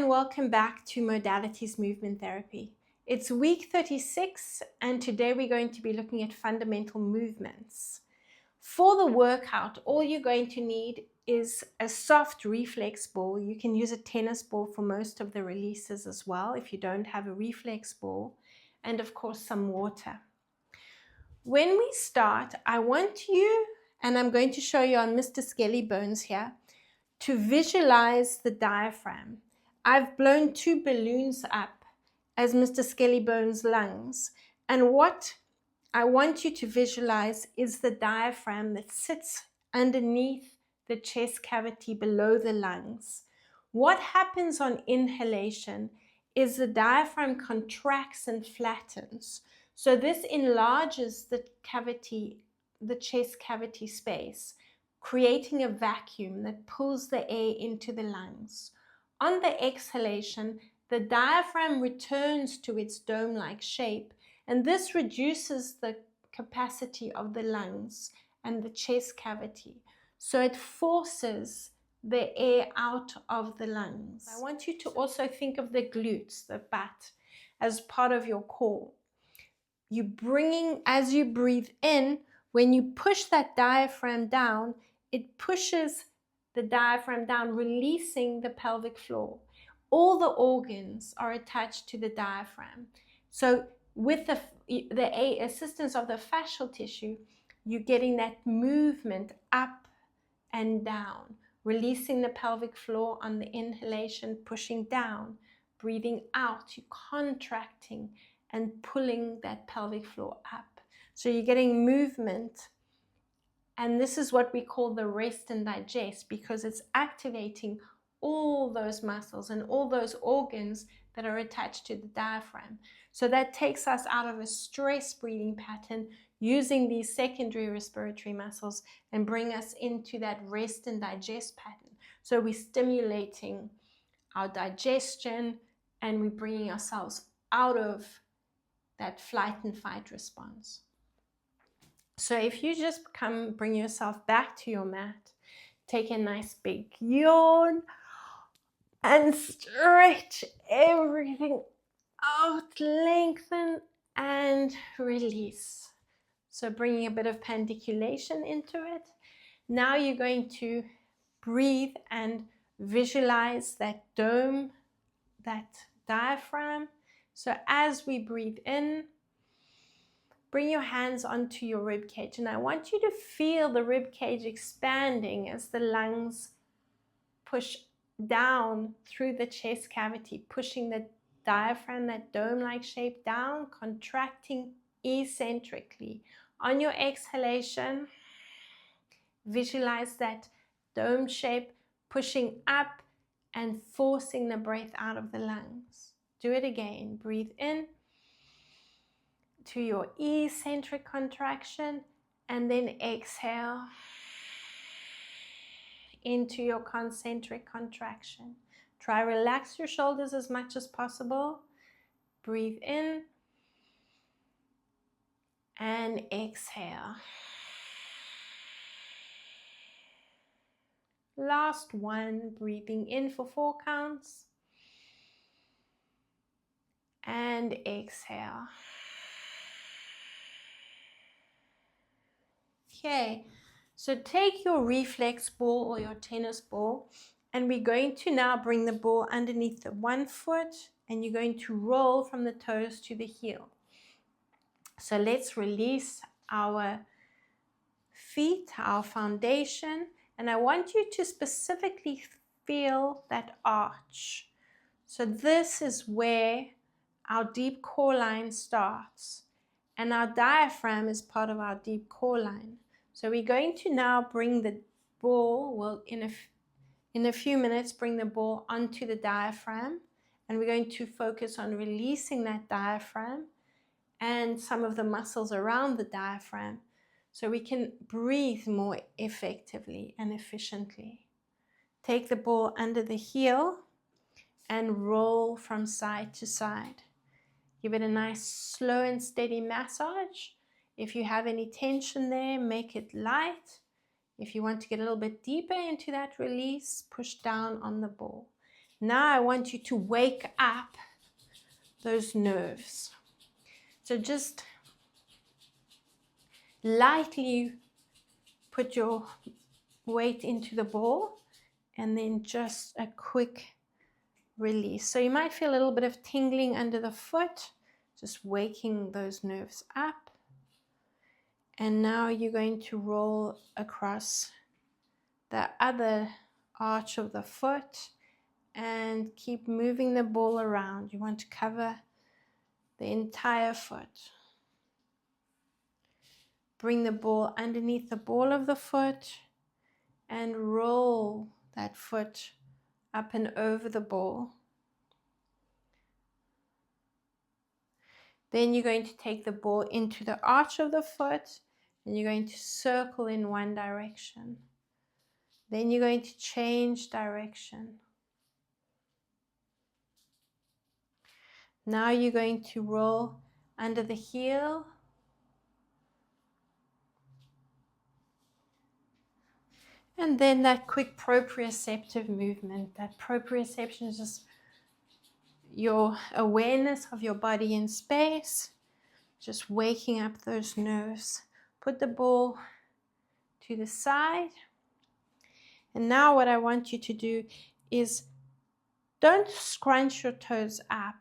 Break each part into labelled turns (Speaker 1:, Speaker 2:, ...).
Speaker 1: and welcome back to Modalities Movement Therapy. It's week 36 and today we're going to be looking at fundamental movements. For the workout, all you're going to need is a soft reflex ball. You can use a tennis ball for most of the releases as well if you don't have a reflex ball, and of course some water. When we start, I want you, and I'm going to show you on Mr. Skelly Bones here, to visualize the diaphragm. I've blown 2 balloons up as Mr. Skelly Bones' lungs, and what I want you to visualize is the diaphragm that sits underneath the chest cavity below the lungs. What happens on inhalation is the diaphragm contracts and flattens. So this enlarges the cavity, the chest cavity space, creating a vacuum that pulls the air into the lungs. On the exhalation, the diaphragm returns to its dome-like shape, and this reduces the capacity of the lungs and the chest cavity. So it forces the air out of the lungs. I want you to also think of the glutes, the butt, as part of your core. As you breathe in, when you push that diaphragm down, it pushes the diaphragm down, releasing the pelvic floor. All the organs are attached to the diaphragm. So with the assistance of the fascial tissue, you're getting that movement up and down, releasing the pelvic floor on the inhalation, pushing down, breathing out, you're contracting and pulling that pelvic floor up. So you're getting movement. And this is what we call the rest and digest, because it's activating all those muscles and all those organs that are attached to the diaphragm. So that takes us out of a stress breathing pattern using these secondary respiratory muscles and bring us into that rest and digest pattern. So we're stimulating our digestion and we're bringing ourselves out of that flight and fight response. So if you just bring yourself back to your mat, take a nice big yawn and stretch everything out, lengthen and release. So bringing a bit of pandiculation into it. Now you're going to breathe and visualize that dome, that diaphragm. So as we breathe in, bring your hands onto your rib cage, and I want you to feel the rib cage expanding as the lungs push down through the chest cavity, pushing the diaphragm, that dome-like shape down, contracting eccentrically. On your exhalation, visualize that dome shape pushing up and forcing the breath out of the lungs. Do it again. Breathe in to your eccentric contraction and then exhale into your concentric contraction. Try relax your shoulders as much as possible. Breathe in and exhale. Last one, breathing in for 4 counts and exhale. Okay, so take your reflex ball or your tennis ball, and we're going to now bring the ball underneath the 1 foot, and you're going to roll from the toes to the heel. So let's release our feet, our foundation, and I want you to specifically feel that arch. So this is where our deep core line starts, and our diaphragm is part of our deep core line. So we're going to now bring the ball, in a few minutes, bring the ball onto the diaphragm, and we're going to focus on releasing that diaphragm and some of the muscles around the diaphragm so we can breathe more effectively and efficiently. Take the ball under the heel and roll from side to side. Give it a nice slow and steady massage. If you have any tension there, make it light. If you want to get a little bit deeper into that release, push down on the ball. Now I want you to wake up those nerves. So just lightly put your weight into the ball and then just a quick release. So you might feel a little bit of tingling under the foot, just waking those nerves up. And now you're going to roll across the other arch of the foot and keep moving the ball around. You want to cover the entire foot. Bring the ball underneath the ball of the foot and roll that foot up and over the ball. Then you're going to take the ball into the arch of the foot and you're going to circle in one direction. Then you're going to change direction. Now you're going to roll under the heel. And then that quick proprioceptive movement. That proprioception is just your awareness of your body in space, just waking up those nerves. Put the ball to the side. And now what I want you to do is don't scrunch your toes up,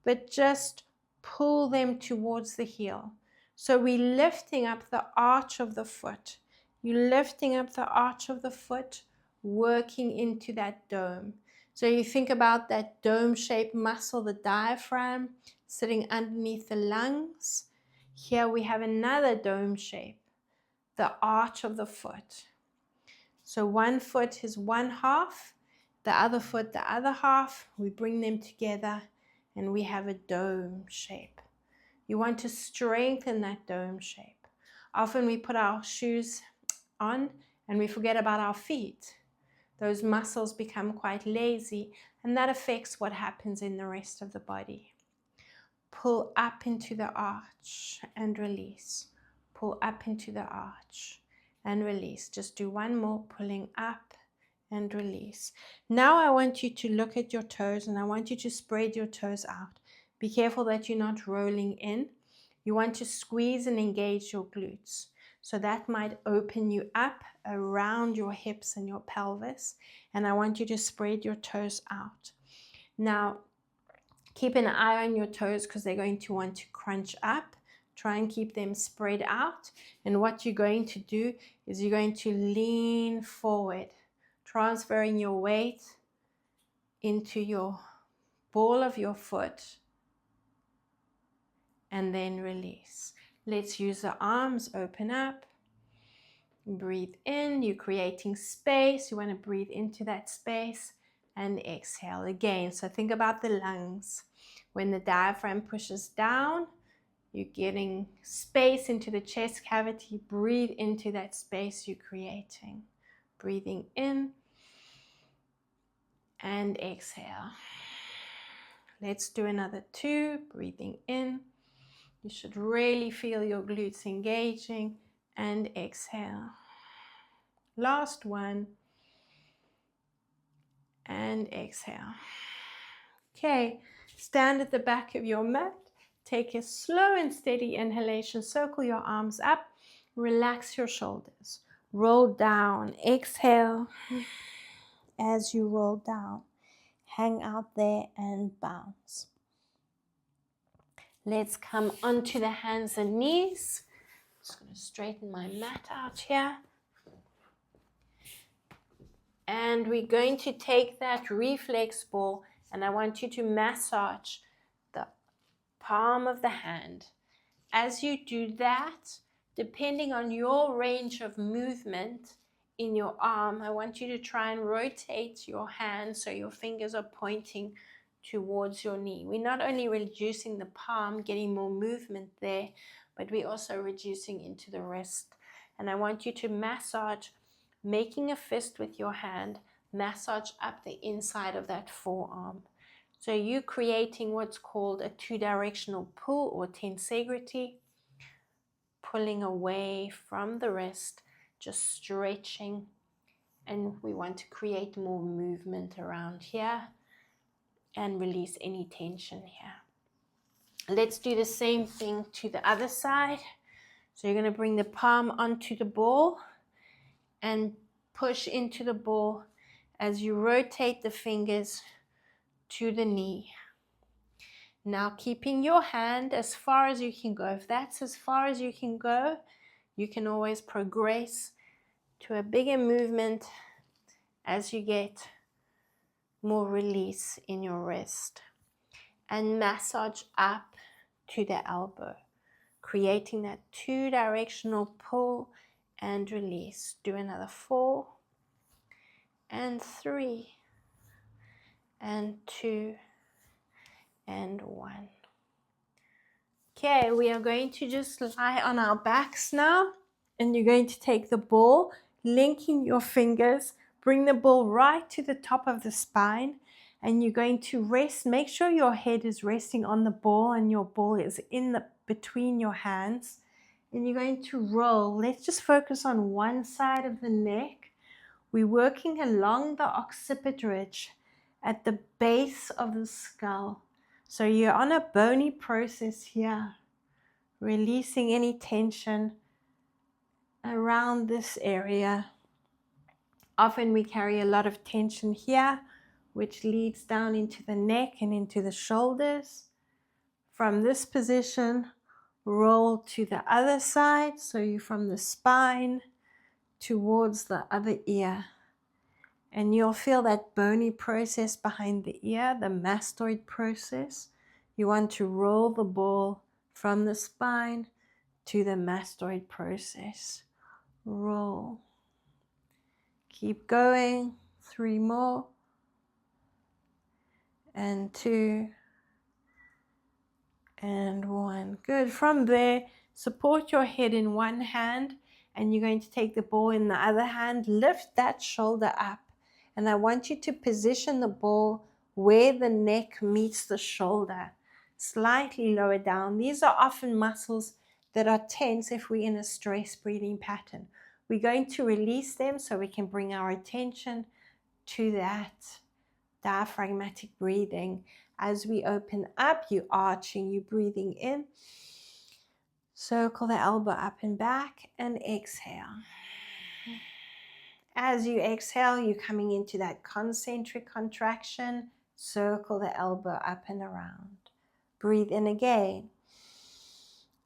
Speaker 1: but just pull them towards the heel. So we're lifting up the arch of the foot. You're lifting up the arch of the foot, working into that dome. So you think about that dome-shaped muscle, the diaphragm, sitting underneath the lungs. Here we have another dome shape, the arch of the foot. So one foot is one half, the other foot the other half. We bring them together and we have a dome shape. You want to strengthen that dome shape. Often we put our shoes on and we forget about our feet. Those muscles become quite lazy and that affects what happens in the rest of the body. Pull up into the arch and release. Pull up into the arch and release. Just do one more, pulling up and release. Now I want you to look at your toes and I want you to spread your toes out. Be careful that you're not rolling in. You want to squeeze and engage your glutes. So that might open you up around your hips and your pelvis. And I want you to spread your toes out. Now, keep an eye on your toes because they're going to want to crunch up. Try and keep them spread out. And what you're going to do is you're going to lean forward, transferring your weight into your ball of your foot and then release. Let's use the arms, open up, breathe in, you're creating space, you want to breathe into that space and exhale again. So think about the lungs. When the diaphragm pushes down, you're getting space into the chest cavity, breathe into that space you're creating. Breathing in and exhale. Let's do another 2, breathing in. You should really feel your glutes engaging and exhale. Last one and exhale. Okay, stand at the back of your mat. Take a slow and steady inhalation. Circle your arms up. Relax your shoulders. Roll down. Exhale as you roll down. Hang out there and bounce. Let's come onto the hands and knees. Just going to straighten my mat out here. And we're going to take that reflex ball and I want you to massage the palm of the hand. As you do that, depending on your range of movement in your arm, I want you to try and rotate your hand so your fingers are pointing towards your knee. We're not only reducing the palm, getting more movement there, but we're also reducing into the wrist. And I want you to massage, making a fist with your hand, massage up the inside of that forearm. So you're creating what's called a two-directional pull or tensegrity, pulling away from the wrist, just stretching. And we want to create more movement around here. and release any tension here. Let's do the same thing to the other side. So you're going to bring the palm onto the ball and push into the ball as you rotate the fingers to the knee. Now keeping your hand as far as you can go. If that's as far as you can go, you can always progress to a bigger movement as you get more release in your wrist. And massage up to the elbow, creating that two-directional pull and release. Do another 4 and 3 and 2 and 1. Okay, we are going to just lie on our backs now, and you're going to take the ball, linking your fingers, bring the ball right to the top of the spine, and you're going to rest. Make sure your head is resting on the ball and your ball is between your hands, and you're going to roll. Let's just focus on one side of the neck. We're working along the occiput ridge at the base of the skull. So you're on a bony process here, releasing any tension around this area. Often we carry a lot of tension here, which leads down into the neck and into the shoulders. From this position, roll to the other side. So you're from the spine towards the other ear. And you'll feel that bony process behind the ear, the mastoid process. You want to roll the ball from the spine to the mastoid process. Roll. Keep going. 3 more. And 2 and 1. Good. From there, support your head in one hand, and you're going to take the ball in the other hand. Lift that shoulder up. And I want you to position the ball where the neck meets the shoulder, slightly lower down. These are often muscles that are tense if we're in a stress breathing pattern. We're going to release them so we can bring our attention to that diaphragmatic breathing. As we open up, you're arching, you're breathing in. Circle the elbow up and back and exhale. As you exhale, you're coming into that concentric contraction. Circle the elbow up and around. Breathe in again.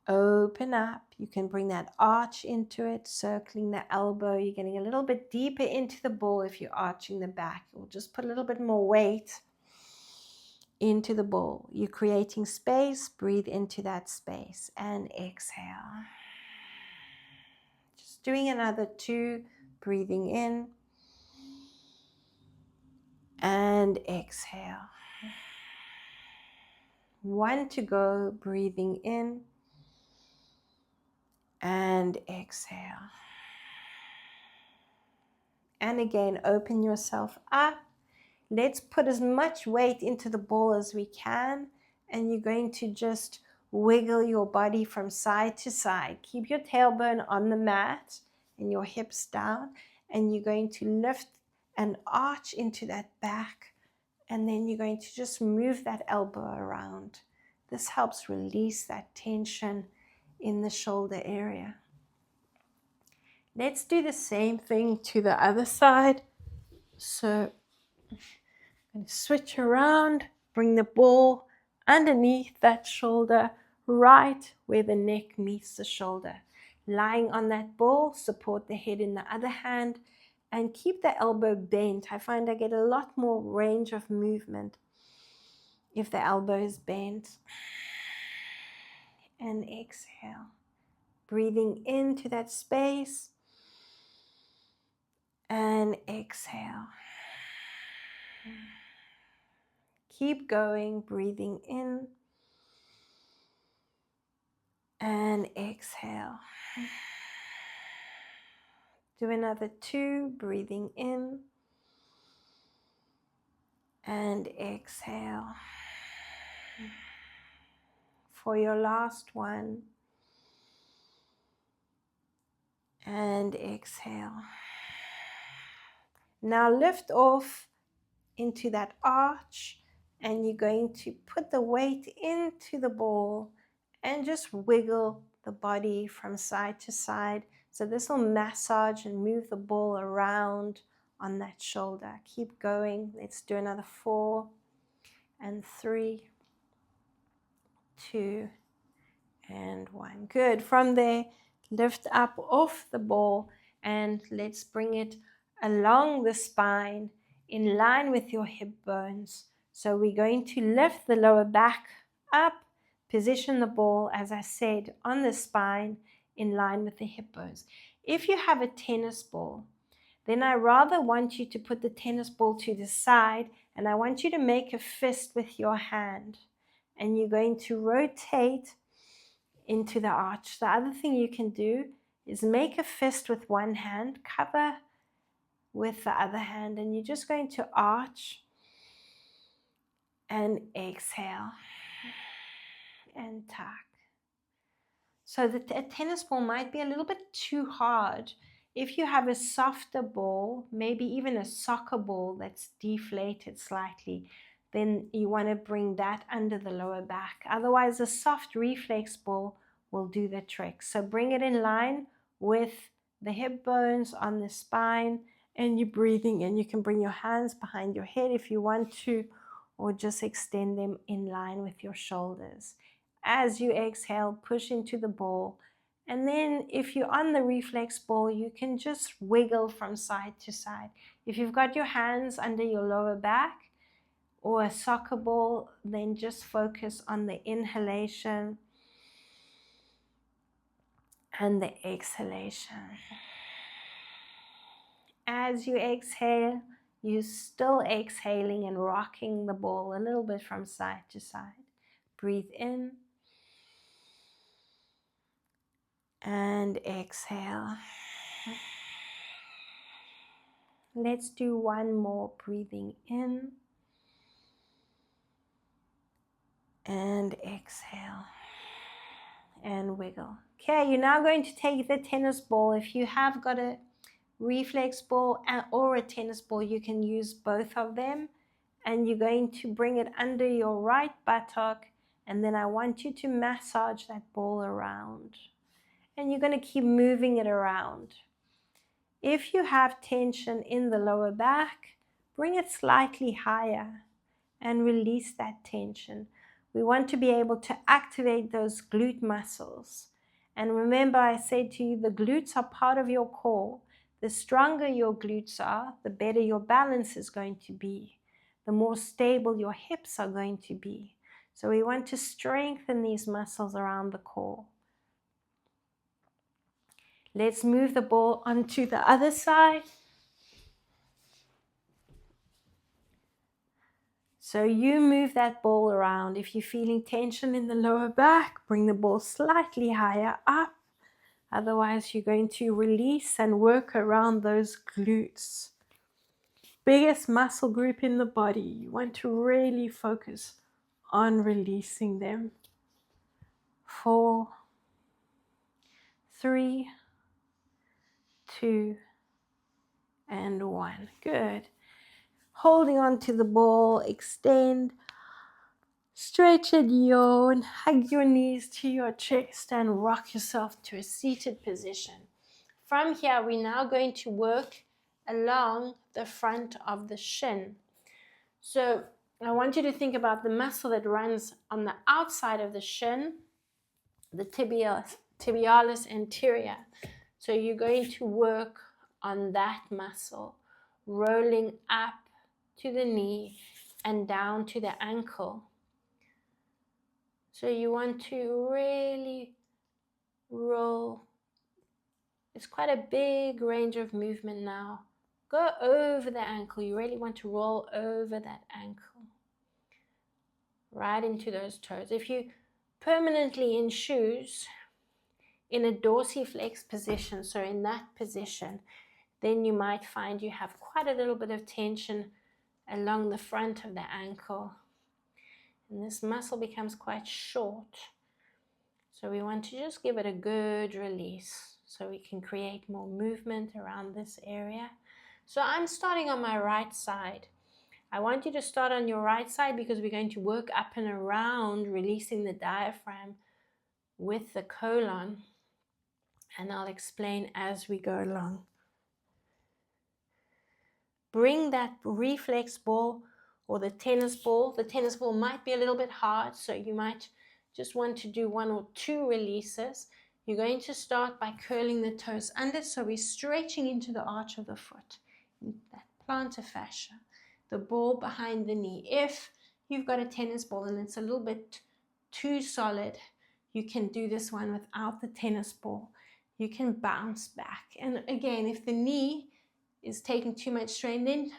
Speaker 1: Open up. You can bring that arch into it, circling the elbow. You're getting a little bit deeper into the ball if you're arching the back. You'll just put a little bit more weight into the ball. You're creating space. Breathe into that space and exhale. Just doing another 2. Breathing in and exhale. 1 to go. Breathing in and exhale. And again, open yourself up. Let's put as much weight into the ball as we can, and you're going to just wiggle your body from side to side. Keep your tailbone on the mat and your hips down, and you're going to lift and arch into that back, and then you're going to just move that elbow around. This helps release that tension in the shoulder area. Let's do the same thing to the other side. So I'm going to switch around, bring the ball underneath that shoulder, right where the neck meets the shoulder. Lying on that ball, support the head in the other hand, and keep the elbow bent. I find I get a lot more range of movement if the elbow is bent. And exhale. Breathing into that space. And exhale. Keep going, breathing in and exhale. Do another 2, breathing in and exhale. For your last one, and exhale. Now lift off into that arch and you're going to put the weight into the ball and just wiggle the body from side to side. So this will massage and move the ball around on that shoulder. Keep going. Let's do another 4 and 3, 2 and 1. Good. From there, lift up off the ball and let's bring it along the spine in line with your hip bones. So we're going to lift the lower back up, position the ball, as I said, on the spine in line with the hip bones. If you have a tennis ball, then I rather want you to put the tennis ball to the side, and I want you to make a fist with your hand. And you're going to rotate into the arch. The other thing you can do is make a fist with one hand, cover with the other hand, and you're just going to arch and exhale and tuck. So a tennis ball might be a little bit too hard. If you have a softer ball, maybe even a soccer ball that's deflated slightly, then you want to bring that under the lower back. Otherwise, a soft reflex ball will do the trick. So bring it in line with the hip bones on the spine, and you're breathing in. You can bring your hands behind your head if you want to, or just extend them in line with your shoulders. As you exhale, push into the ball. And then if you're on the reflex ball, you can just wiggle from side to side. If you've got your hands under your lower back or a soccer ball, then just focus on the inhalation and the exhalation. As you exhale, you're still exhaling and rocking the ball a little bit from side to side. Breathe in and exhale. Let's do one more. Breathing in and exhale and wiggle. Okay, you're now going to take the tennis ball. If you have got a reflex ball or a tennis ball, you can use both of them, and you're going to bring it under your right buttock, and then I want you to massage that ball around, and you're going to keep moving it around. If you have tension in the lower back, bring it slightly higher and release that tension. We want to be able to activate those glute muscles. And remember, I said to you, the glutes are part of your core. The stronger your glutes are, the better your balance is going to be. The more stable your hips are going to be. So we want to strengthen these muscles around the core. Let's move the ball onto the other side. So you move that ball around. If you're feeling tension in the lower back, bring the ball slightly higher up. Otherwise, you're going to release and work around those glutes. Biggest muscle group in the body. You want to really focus on releasing them. 4, 3, 2, and 1. Good. Holding on to the ball, extend. Stretch and yawn, hug your knees to your chest and rock yourself to a seated position. From here, we're now going to work along the front of the shin. So I want you to think about the muscle that runs on the outside of the shin, the tibialis anterior. So you're going to work on that muscle, rolling up to the knee and down to the ankle. So you want to really roll. It's quite a big range of movement now. Go over the ankle. You really want to roll over that ankle. Right into those toes. If you permanently in shoes, in a dorsiflex position, so in that position, then you might find you have quite a little bit of tension along the front of the ankle. And this muscle becomes quite short. So we want to just give it a good release so we can create more movement around this area. So I'm starting on my right side. I want you to start on your right side because we're going to work up and around, releasing the diaphragm with the colon. And I'll explain as we go along. Bring that reflex ball or the tennis ball. The tennis ball might be a little bit hard, so you might just want to do 1 or 2 releases. You're going to start by curling the toes under, so we're stretching into the arch of the foot, in that plantar fascia, the ball behind the knee. If you've got a tennis ball and it's a little bit too solid, you can do this one without the tennis ball. You can bounce back. And again, if the knee is taking too much strain, then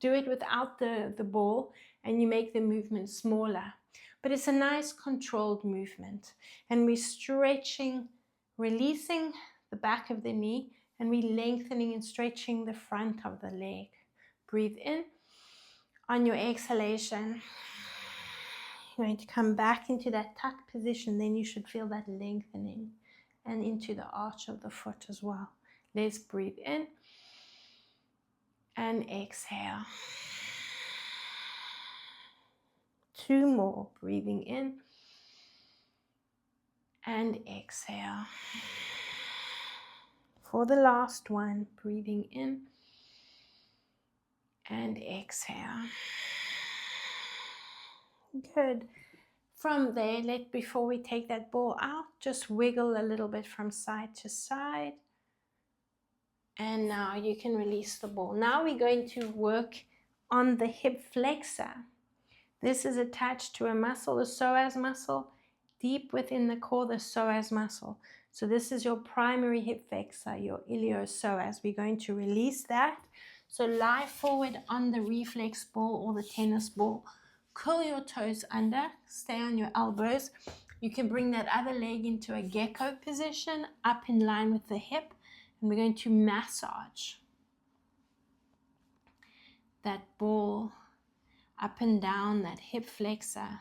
Speaker 1: do it without the ball and you make the movement smaller. But it's a nice controlled movement. And we're stretching, releasing the back of the knee, and we're lengthening and stretching the front of the leg. Breathe in. On your exhalation, you're going to come back into that tuck position. Then you should feel that lengthening and into the arch of the foot as well. Let's breathe in and exhale. 2 more. Breathing in and exhale. For the last one, breathing in and exhale. Good. From there, before we take that ball out, just wiggle a little bit from side to side. And now you can release the ball. Now we're going to work on the hip flexor. This is attached to a muscle, the psoas muscle, deep within the core, the psoas muscle. So this is your primary hip flexor, your iliopsoas. We're going to release that. So lie forward on the reflex ball or the tennis ball. Curl your toes under, stay on your elbows. You can bring that other leg into a gecko position, up in line with the hip. And we're going to massage that ball up and down, that hip flexor,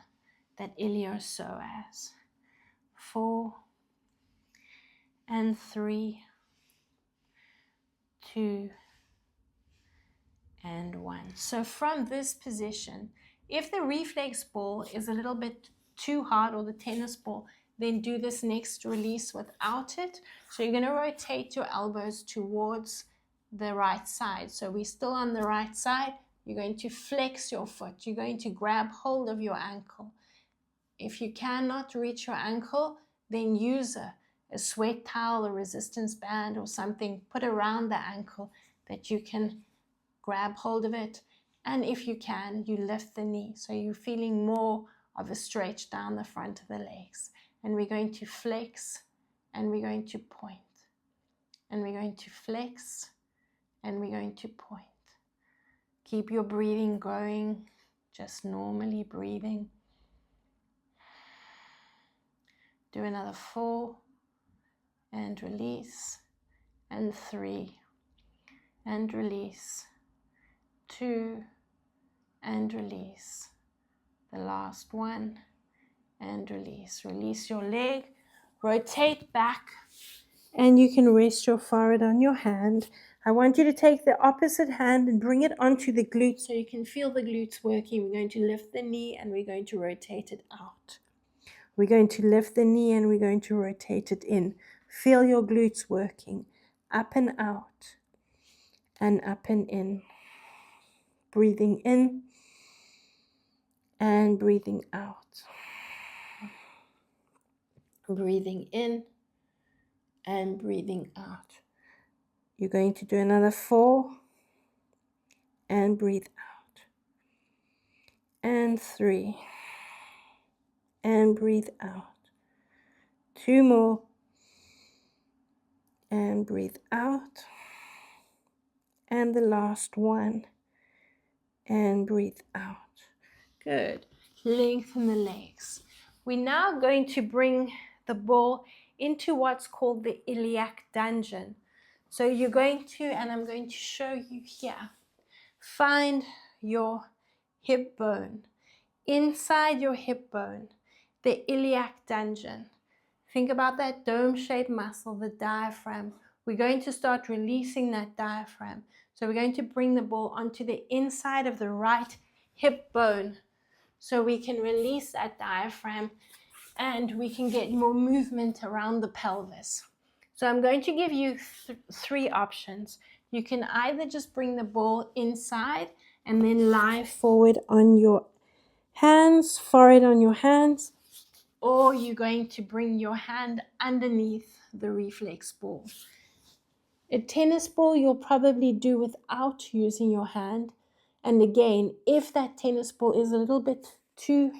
Speaker 1: that iliopsoas. 4 and 3, 2 and 1. So from this position, if the reflex ball is a little bit too hard, or the tennis ball, then do this next release without it. So you're going to rotate your elbows towards the right side. So we're still on the right side. You're going to flex your foot. You're going to grab hold of your ankle. If you cannot reach your ankle, then use a sweat towel, a resistance band or something put around the ankle that you can grab hold of it. And if you can, you lift the knee. So you're feeling more of a stretch down the front of the legs. And we're going to flex and we're going to point. And we're going to flex and we're going to point. Keep your breathing going, just normally breathing. Do another 4 and release, and 3 and release, 2 and release. The last one and release. Release your leg, rotate back, and you can rest your forehead on your hand. I want you to take the opposite hand and bring it onto the glute so you can feel the glutes working. We're going to lift the knee and we're going to rotate it out. We're going to lift the knee and we're going to rotate it in. Feel your glutes working. Up and out and up and in. Breathing in and breathing out. Breathing in and breathing out. You're going to do another 4 and breathe out. And 3 and breathe out. 2 more and breathe out. And the last one and breathe out. Good. Lengthen the legs. We're now going to bring the ball into what's called the iliac dungeon. So you're going to, and I'm going to show you here, find your hip bone. Inside your hip bone, the iliac dungeon. Think about that dome-shaped muscle, the diaphragm. We're going to start releasing that diaphragm. So we're going to bring the ball onto the inside of the right hip bone, so we can release that diaphragm and we can get more movement around the pelvis. So I'm going to give you three options. You can either just bring the ball inside and then lie forward on your hands, forehead on your hands, or you're going to bring your hand underneath the reflex ball. A tennis ball you'll probably do without using your hand. And again, if that tennis ball is a little bit too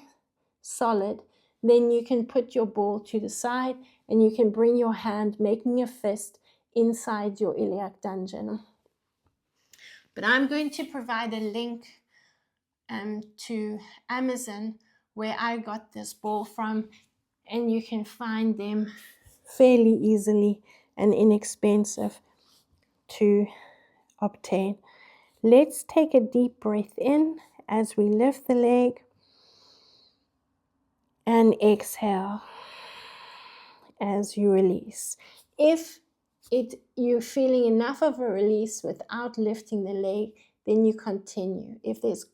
Speaker 1: solid, then you can put your ball to the side and you can bring your hand, making a fist, inside your iliac dungeon. But I'm going to provide a link to Amazon where I got this ball from, and you can find them fairly easily and inexpensive to obtain. Let's take a deep breath in as we lift the leg and exhale as you release. If you're feeling enough of a release without lifting the leg, then you continue. If there's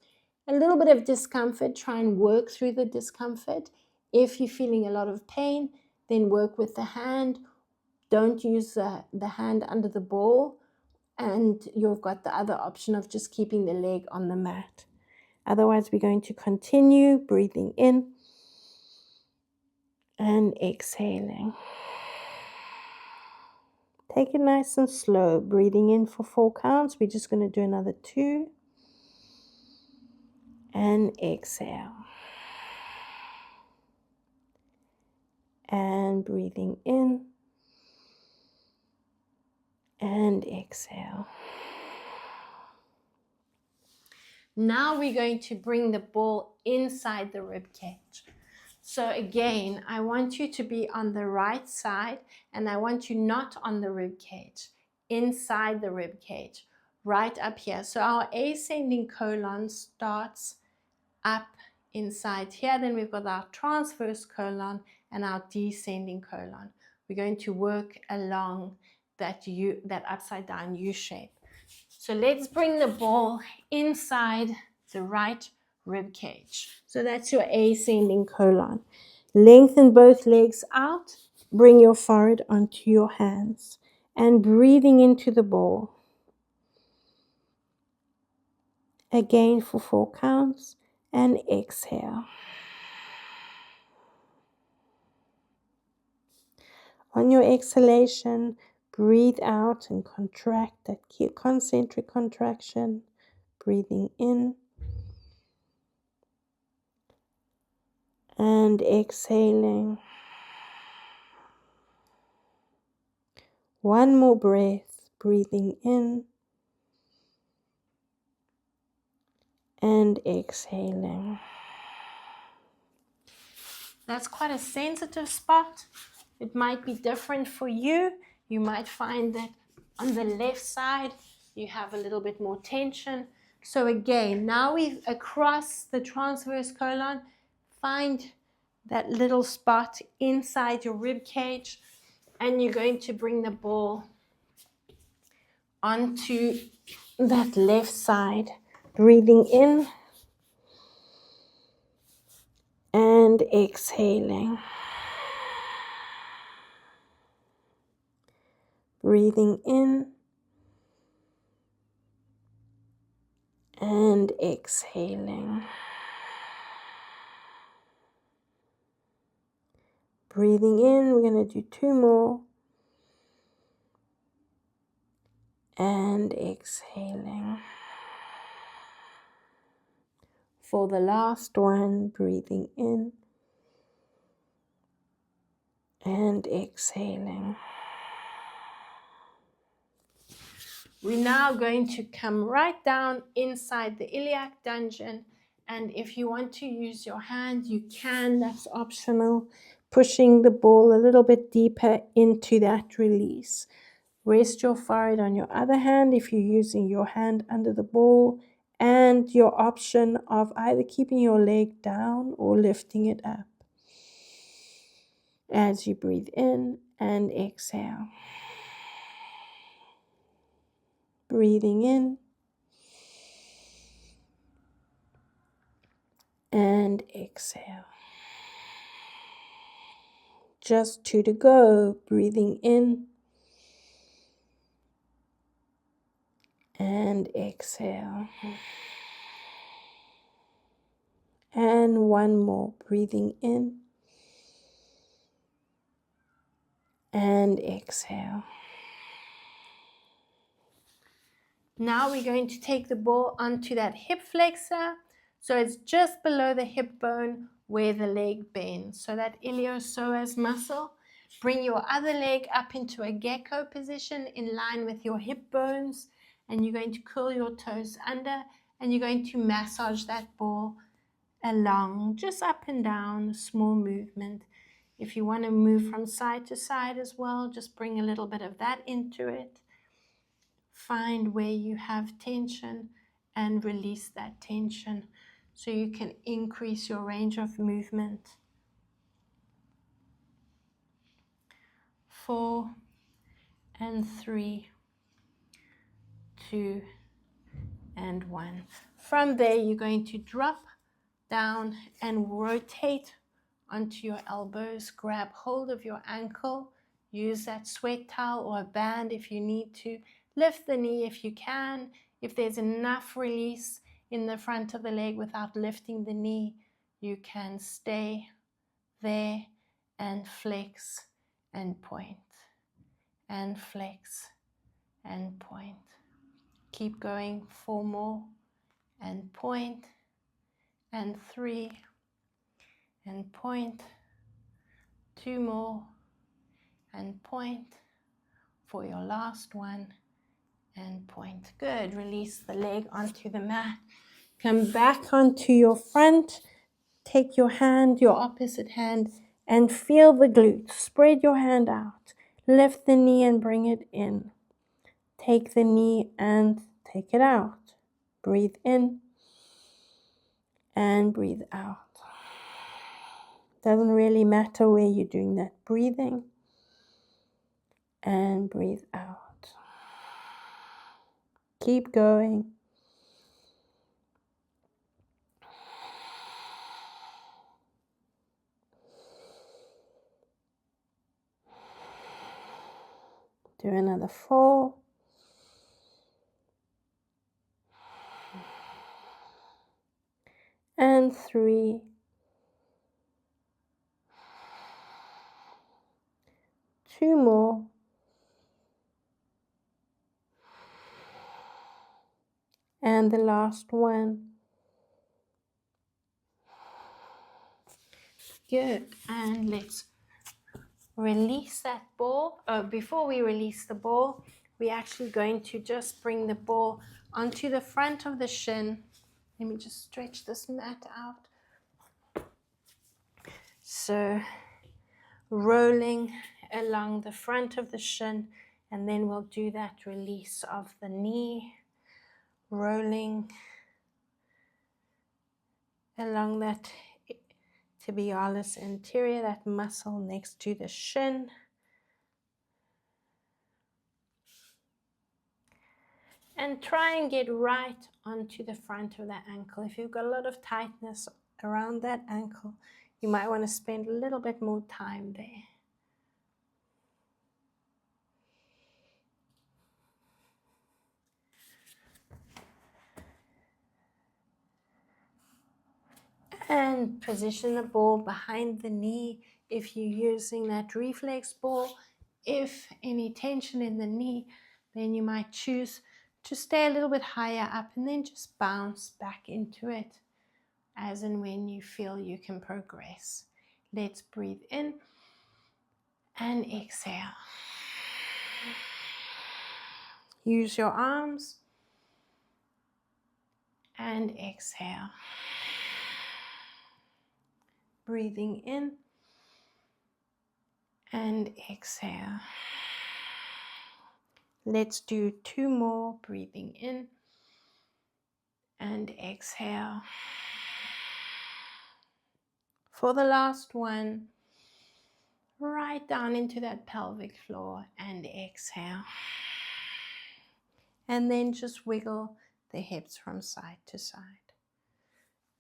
Speaker 1: a little bit of discomfort, try and work through the discomfort. If you're feeling a lot of pain, then work with the hand. Don't use the hand under the ball, and you've got the other option of just keeping the leg on the mat. Otherwise, we're going to continue breathing in and exhaling. Take it nice and slow, breathing in for 4 counts. We're just going to do another 2. And exhale. And breathing in. And exhale. Now we're going to bring the ball inside the rib cage. So again, I want you to be on the right side, and I want you not on the rib cage, inside the rib cage, right up here. So our ascending colon starts up inside here. Then we've got our transverse colon and our descending colon. We're going to work along that upside down U shape. So let's bring the ball inside the right rib cage. So that's your ascending colon. Lengthen both legs out. Bring your forehead onto your hands and breathing into the ball. Again for 4 counts and exhale. On your exhalation, breathe out and contract that concentric contraction. Breathing in and exhaling. One more breath, breathing in and exhaling. That's quite a sensitive spot. It might be different for you. You might find that on the left side, you have a little bit more tension. So again, now we've across the transverse colon, find that little spot inside your rib cage, and you're going to bring the ball onto that left side, breathing in and exhaling. Breathing in and exhaling. Breathing in, we're going to do 2 more. And exhaling. For the last one, breathing in and exhaling. We're now going to come right down inside the iliac dungeon, and if you want to use your hand, you can, that's optional, pushing the ball a little bit deeper into that release. Rest your forehead on your other hand if you're using your hand under the ball, and your option of either keeping your leg down or lifting it up as you breathe in and exhale. Breathing in and exhale. Just 2 to go. Breathing in and exhale. And 1 more. Breathing in and exhale. Now we're going to take the ball onto that hip flexor. So it's just below the hip bone where the leg bends. So that iliopsoas muscle. Bring your other leg up into a gecko position in line with your hip bones. And you're going to curl your toes under. And you're going to massage that ball along, just up and down, a small movement. If you want to move from side to side as well, just bring a little bit of that into it. Find where you have tension and release that tension so you can increase your range of movement. 4 and 3, 2 and 1. From there, you're going to drop down and rotate onto your elbows. Grab hold of your ankle. Use that sweat towel or a band if you need to. Lift the knee if you can. If there's enough release in the front of the leg without lifting the knee, you can stay there and flex and point. And flex and point. Keep going. 4 more and point. And 3 and point. 2 more and point for your last one and point. Good. Release the leg onto the mat. Come back onto your front. Take your hand, your opposite hand, and feel the glutes. Spread your hand out. Lift the knee and bring it in. Take the knee and take it out. Breathe in and breathe out. Doesn't really matter where you're doing that breathing. And breathe out. Keep going. Do another 4. And 3. 2 more. And the last one. Good. And let's release that ball. Before we release the ball, we're actually going to just bring the ball onto the front of the shin. Let me just stretch this mat out. So rolling along the front of the shin, and then we'll do that release of the knee. Rolling along that tibialis anterior, that muscle next to the shin. And try and get right onto the front of that ankle. If you've got a lot of tightness around that ankle, you might want to spend a little bit more time there. And position the ball behind the knee if you're using that reflex ball. If any tension in the knee, then you might choose to stay a little bit higher up and then just bounce back into it as and when you feel you can progress. Let's breathe in and exhale. Use your arms and exhale. Breathing in and exhale. Let's do 2 more. Breathing in and exhale. For the last one, right down into that pelvic floor and exhale. And then just wiggle the hips from side to side.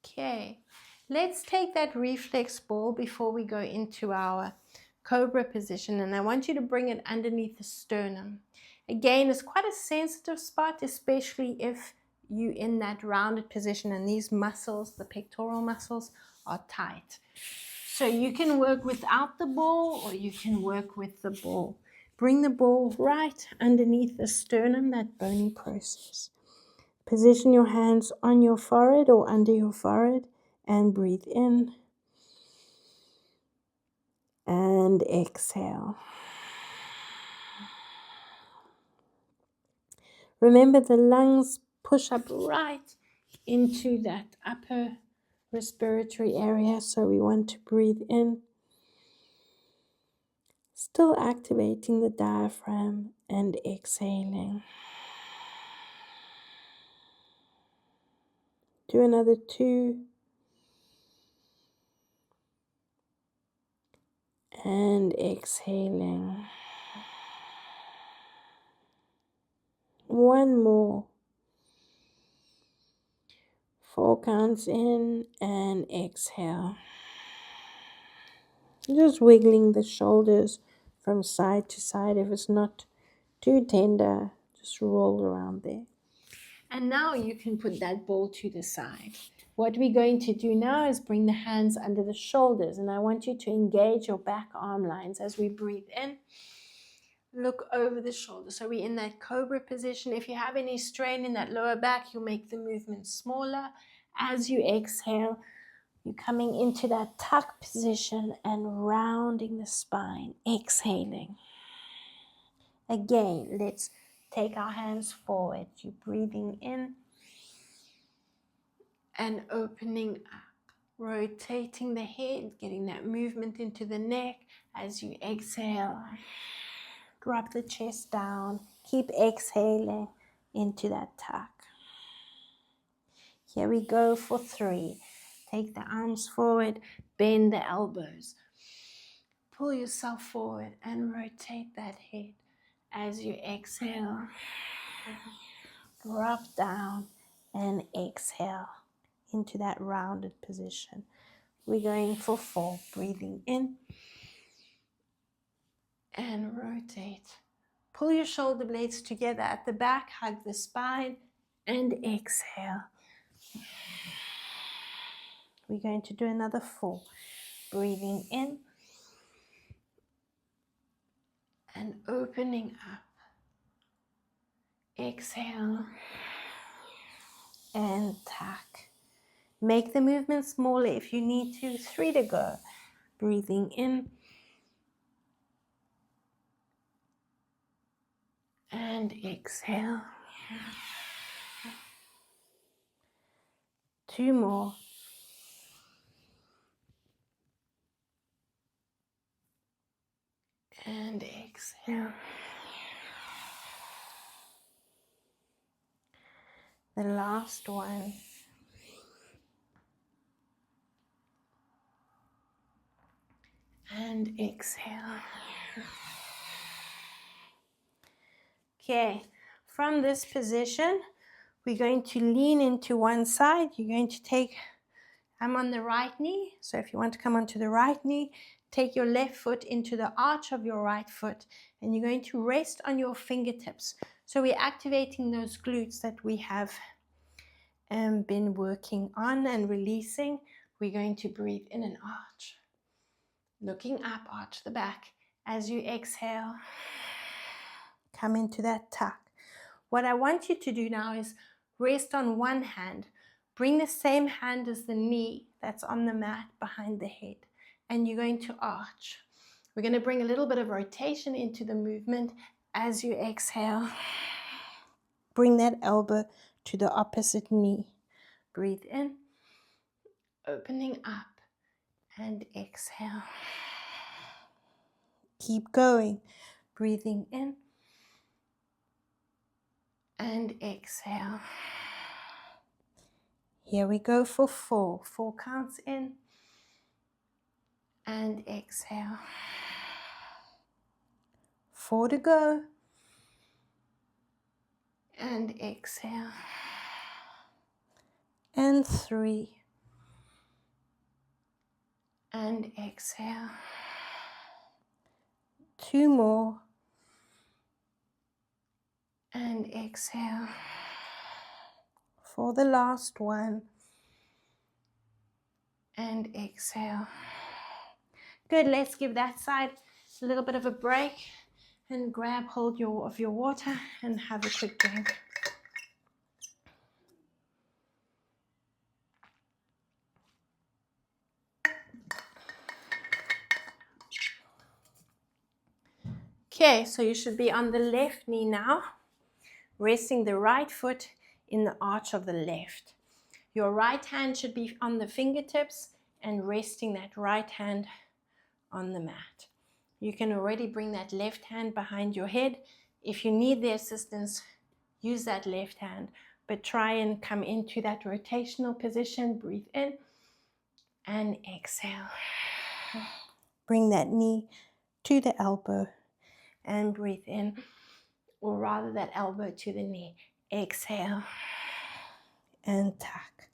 Speaker 1: Okay, Let's take that reflex ball before we go into our cobra position, and I want you to bring it underneath the sternum. Again, it's quite a sensitive spot, especially if you're in that rounded position and these muscles, the pectoral muscles, are tight. So you can work without the ball or you can work with the ball. Bring the ball right underneath the sternum, that bony process. Position your hands on your forehead or under your forehead and breathe in and exhale. Remember, the lungs push up right into that upper respiratory area, so we want to breathe in, still activating the diaphragm, and exhaling. Do another 2 and exhaling. 1 more. 4 counts in and exhale. Just wiggling the shoulders from side to side. If it's not too tender, just roll around there. And now you can put that ball to the side. What we're going to do now is bring the hands under the shoulders, and I want you to engage your back arm lines as we breathe in. Look over the shoulder. So we're in that cobra position. If you have any strain in that lower back, you'll make the movement smaller. As you exhale, you're coming into that tuck position and rounding the spine, exhaling. Again, let's take our hands forward. You're breathing in and opening up, rotating the head, getting that movement into the neck. As you exhale, drop the chest down. Keep exhaling into that tuck. Here we go for 3. Take the arms forward, bend the elbows. Pull yourself forward and rotate that head. As you exhale, drop down and exhale into that rounded position. We're going for 4. Breathing in and rotate. Pull your shoulder blades together at the back, hug the spine, and exhale. We're going to do another 4. Breathing in and opening up. Exhale and tuck. Make the movement smaller if you need to. 3 to go. Breathing in and exhale. 2 more. And exhale. The last one. And exhale. Okay, from this position, we're going to lean into one side. You're going to take, I'm on the right knee, so if you want to come onto the right knee, take your left foot into the arch of your right foot, and you're going to rest on your fingertips. So we're activating those glutes that we have been working on and releasing. We're going to breathe in and arch. Looking up, arch the back. As you exhale, come into that tuck. What I want you to do now is rest on one hand. Bring the same hand as the knee that's on the mat behind the head. And you're going to arch. We're going to bring a little bit of rotation into the movement. As you exhale, bring that elbow to the opposite knee. Breathe in, opening up, and exhale. Keep going. Breathing in and exhale. Here we go for 4. 4 counts in and exhale. 4 to go and exhale. And 3 and exhale. 2 more, and exhale. For the last one, and exhale. Good, let's give that side a little bit of a break and grab hold of your water and have a quick drink. Okay, so you should be on the left knee now, resting the right foot in the arch of the left. Your right hand should be on the fingertips and resting that right hand on the mat. You can already bring that left hand behind your head. If you need the assistance, use that left hand, but try and come into that rotational position. Breathe in and exhale. Bring that knee to the elbow and breathe in, or rather that elbow to the knee. Exhale and tuck.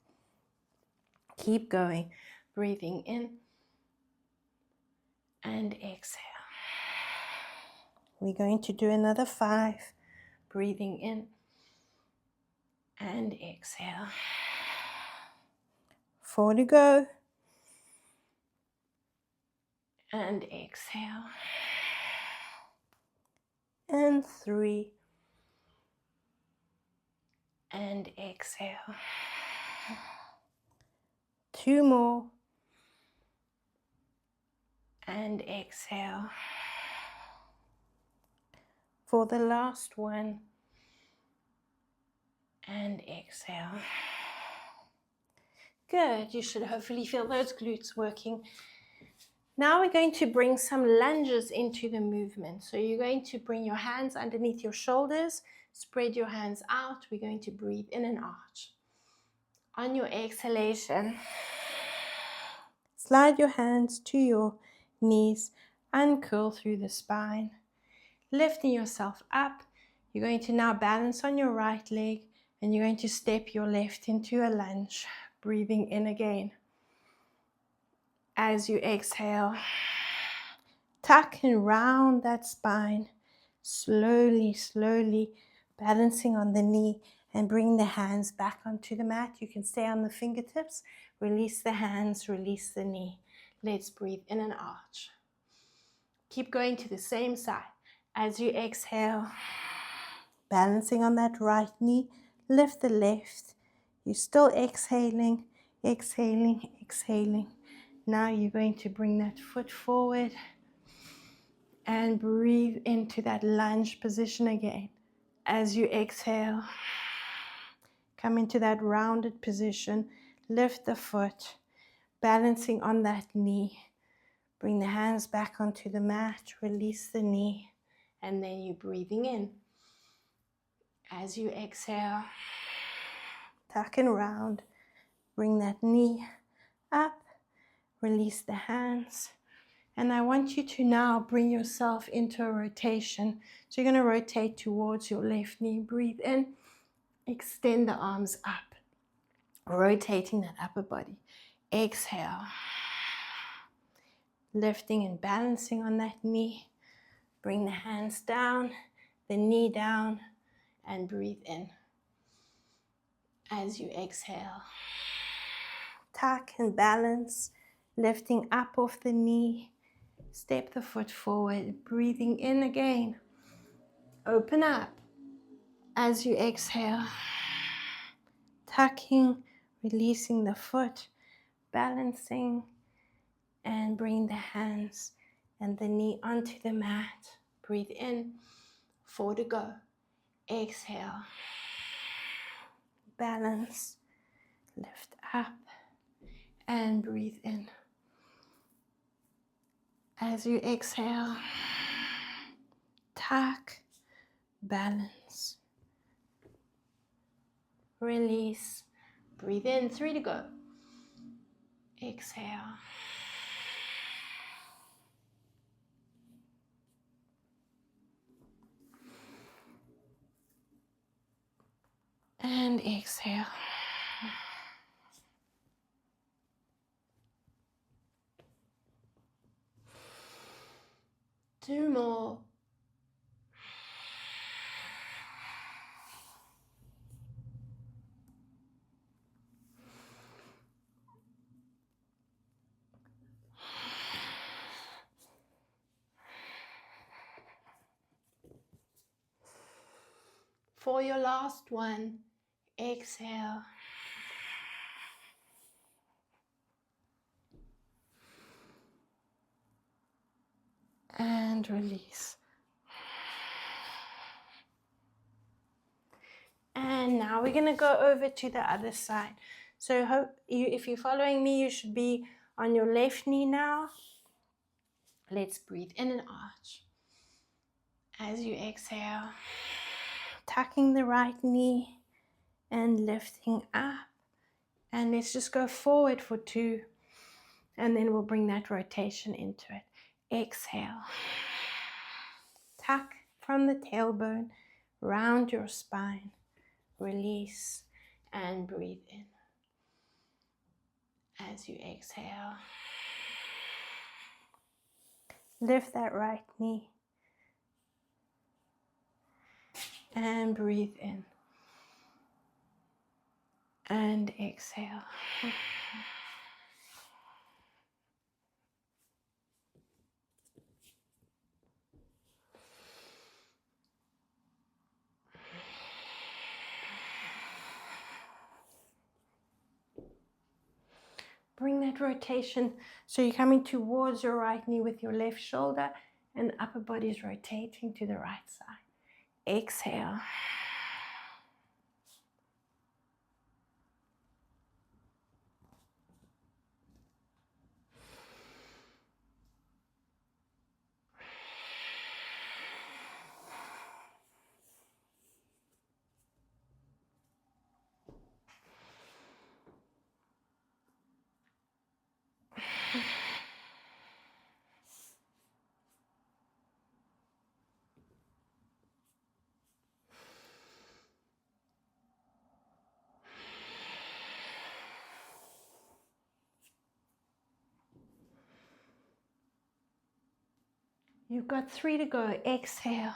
Speaker 1: Keep going. Breathing in and exhale. We're going to do another 5. Breathing in and exhale. 4 to go. And exhale. And 3. And exhale. 2 more. And exhale. For the last one. And exhale. Good. You should hopefully feel those glutes working. Now we're going to bring some lunges into the movement. So you're going to bring your hands underneath your shoulders, spread your hands out. We're going to breathe in and arch. On your exhalation, slide your hands to your knees and curl through the spine. Lifting yourself up, you're going to now balance on your right leg and you're going to step your left into a lunge. Breathing in again. As you exhale, tuck and round that spine, slowly, slowly balancing on the knee and bring the hands back onto the mat. You can stay on the fingertips, release the hands, release the knee. Let's breathe in and arch. Keep going to the same side. As you exhale, balancing on that right knee, lift the left. You're still exhaling, exhaling, exhaling. Now you're going to bring that foot forward and breathe into that lunge position again. As you exhale, come into that rounded position, lift the foot, balancing on that knee. Bring the hands back onto the mat, release the knee, and then you're breathing in. As you exhale, tuck and round, bring that knee up, release the hands. And I want you to now bring yourself into a rotation. So you're going to rotate towards your left knee. Breathe in, extend the arms up, rotating that upper body. Exhale, lifting and balancing on that knee. Bring the hands down, the knee down, and breathe in. As you exhale, tuck and balance, lifting up off the knee. Step the foot forward, breathing in again. Open up. As you exhale, tucking, releasing the foot, balancing, and bring the hands and the knee onto the mat. Breathe in. 4 to go. Exhale. Balance. Lift up and breathe in. As you exhale, tuck, balance, release, breathe in. 3 to go. Exhale. And exhale. For your last one, exhale. And release. And now we're going to go over to the other side. So if you're following me, you should be on your left knee now. Let's breathe in and arch. As you exhale, tucking the right knee and lifting up. And let's just go forward for 2. And then we'll bring that rotation into it. Exhale. Tuck from the tailbone, round your spine. Release and breathe in. As you exhale, lift that right knee and breathe in. And exhale. Bring that rotation so you're coming towards your right knee with your left shoulder and upper body is rotating to the right side. Exhale. You've got 3 to go. Exhale.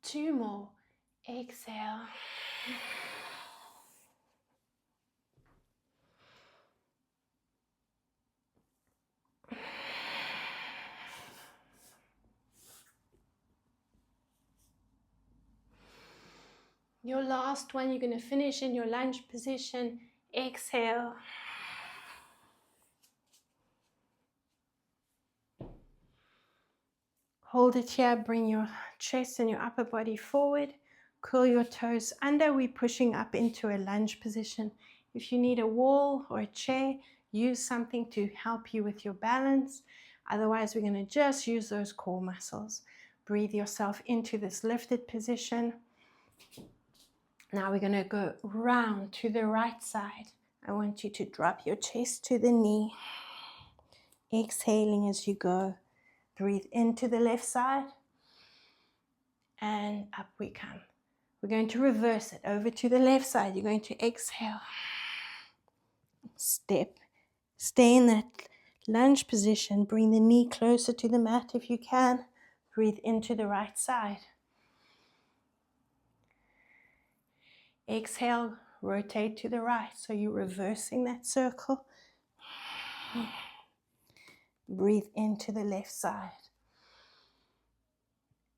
Speaker 1: Two more. Exhale. Your last one, you're going to finish in your lunge position. Exhale. Hold it here, bring your chest and your upper body forward. Curl your toes under. We're pushing up into a lunge position. If you need a wall or a chair, use something to help you with your balance. Otherwise, we're going to just use those core muscles. Breathe yourself into this lifted position. Now we're going to go round to the right side. I want you to drop your chest to the knee. Exhaling as you go. Breathe into the left side. And up we come. We're going to reverse it over to the left side. You're going to exhale. Step. Stay in that lunge position. Bring the knee closer to the mat if you can. Breathe into the right side. Exhale, rotate to the right. So you're reversing that circle. Breathe into the left side.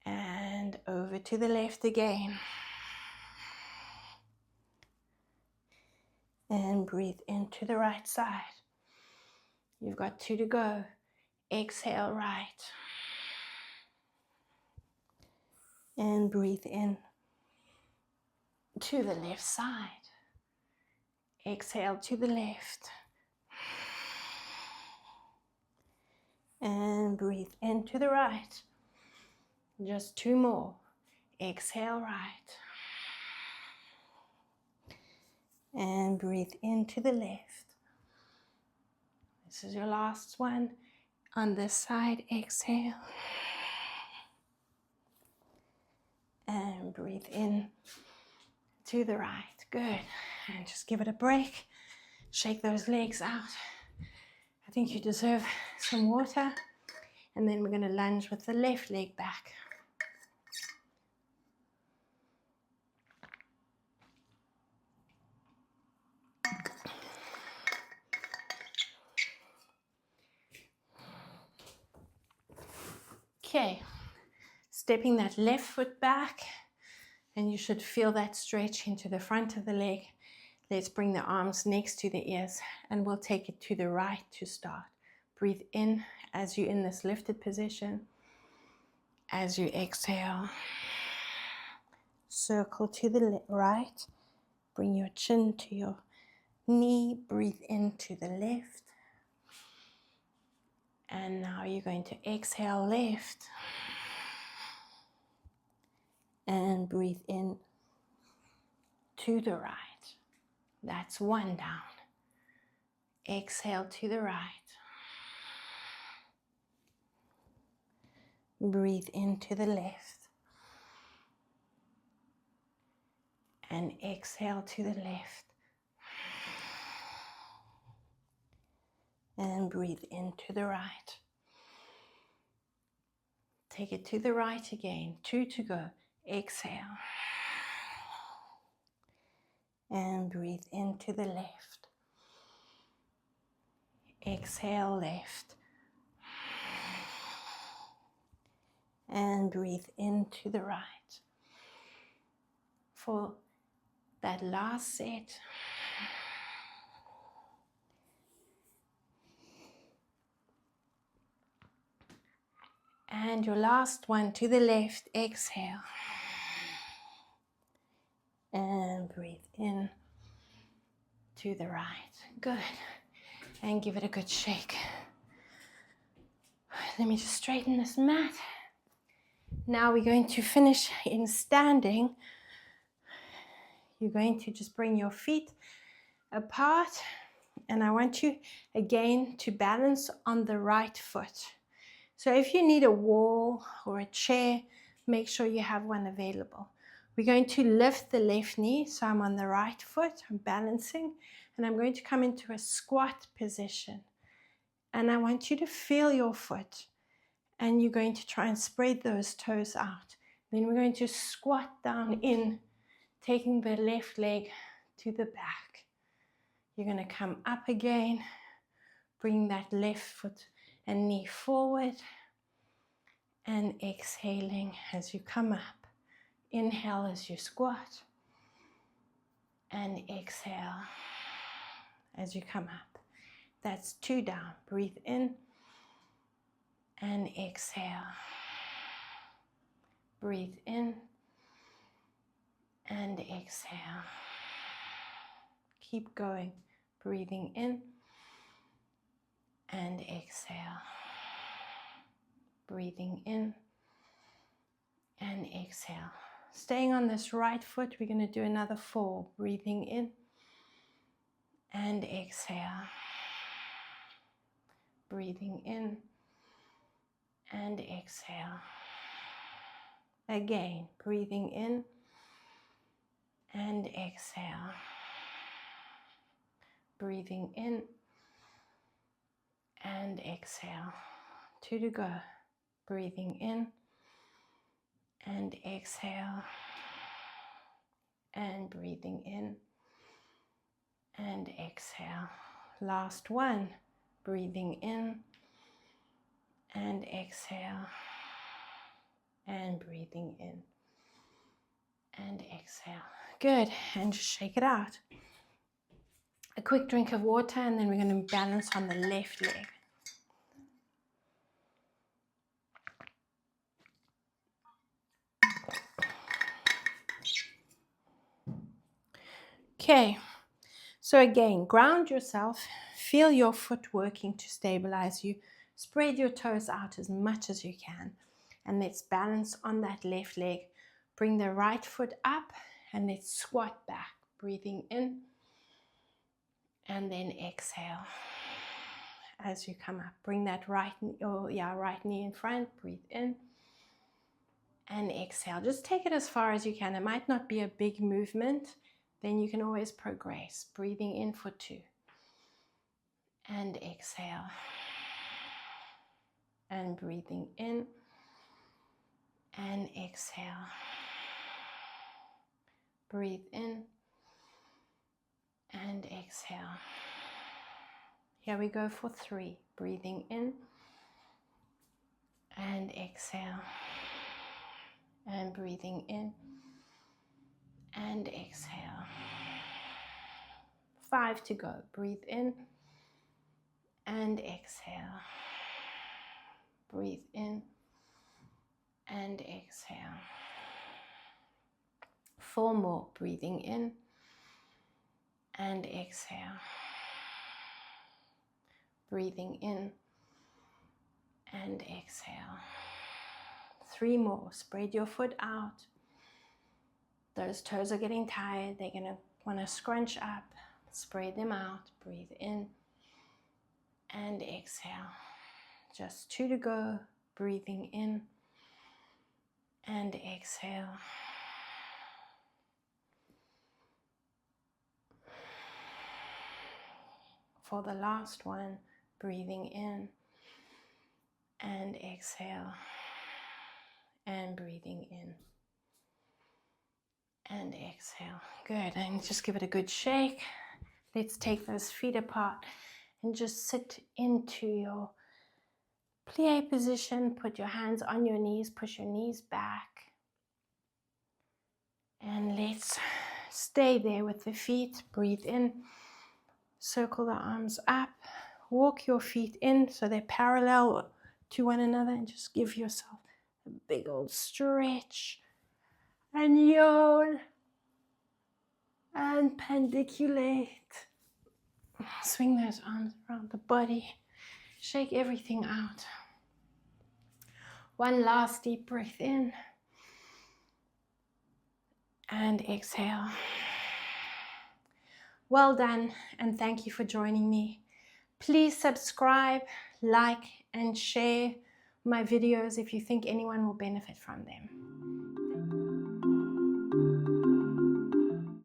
Speaker 1: And over to the left again. And breathe into the right side. You've got 2 to go. Exhale right. And breathe in to the left side. Exhale to the left. And breathe into the right. Just 2 more. Exhale right. And breathe into the left. This is your last one. On this side, exhale. And breathe in to the right. Good. And just give it a break. Shake those legs out. I think you deserve some water. And then we're going to lunge with the left leg back. Okay, stepping that left foot back, and you should feel that stretch into the front of the leg. Let's bring the arms next to the ears, and we'll take it to the right to start. Breathe in as you're in this lifted position. As you exhale, circle to the right. Bring your chin to your knee. Breathe into the left. And now you're going to exhale left. And breathe in to the right. That's one down. Exhale to the right. Breathe into the left. And exhale to the left. And breathe into the right. Take it to the right again. 2 to go. Exhale. And breathe into the left. Exhale left. And breathe into the right. For that last set, and your last one to the left, exhale. And breathe in to the right. Good. And give it a good shake. Let me just straighten this mat. Now we're going to finish in standing. You're going to just bring your feet apart, and I want you again to balance on the right foot. So if you need a wall or a chair, make sure you have one available. We're going to lift the left knee, so I'm on the right foot, I'm balancing, and I'm going to come into a squat position. And I want you to feel your foot, and you're going to try and spread those toes out. Then we're going to squat down in, taking the left leg to the back. You're going to come up again, bring that left foot and knee forward, and exhaling as you come up. Inhale as you squat, and exhale as you come up. That's 2 down. Breathe in and exhale. Breathe in and exhale. Keep going. Breathing in and exhale. Breathing in and exhale. Staying on this right foot, we're going to do another 4. Breathing in and exhale. Breathing in and exhale. Again, breathing in and exhale. Breathing in and exhale. 2 to go. Breathing in and exhale. And breathing in and exhale. Last one. Breathing in and exhale. And breathing in and exhale. Good. And just shake it out. A quick drink of water, and then we're going to balance on the left leg. Okay, so again, ground yourself, feel your foot working to stabilize you, spread your toes out as much as you can, and let's balance on that left leg. Bring the right foot up, and let's squat back, breathing in, and then exhale. As you come up, bring that right knee in front, breathe in, and exhale. Just take it as far as you can. It might not be a big movement, then you can always progress. Breathing in for 2. And and exhale. And breathing in and exhale. Breathe in and exhale. Here we go for 3. Breathing in and exhale. And breathing in and exhale. 5 to go. Breathe in and exhale. Breathe in and exhale. 4 more. Breathing in and exhale. Breathing in and exhale. 3 more. Spread your foot out. Those toes are getting tired. They're going to want to scrunch up. Spread them out. Breathe in and exhale. Just 2 to go. Breathing in and exhale. For the last one, breathing in and exhale. And breathing in and exhale. Good. And just give it a good shake. Let's take those feet apart and just sit into your plie position. Put your hands on your knees. Push your knees back. And let's stay there with the feet. Breathe in. Circle the arms up. Walk your feet in so they're parallel to one another, and just give yourself a big old stretch. And yawn. And pendiculate. Swing those arms around the body. Shake everything out. One last deep breath in. And exhale. Well done, and thank you for joining me. Please subscribe, like, and share my videos if you think anyone will benefit from them.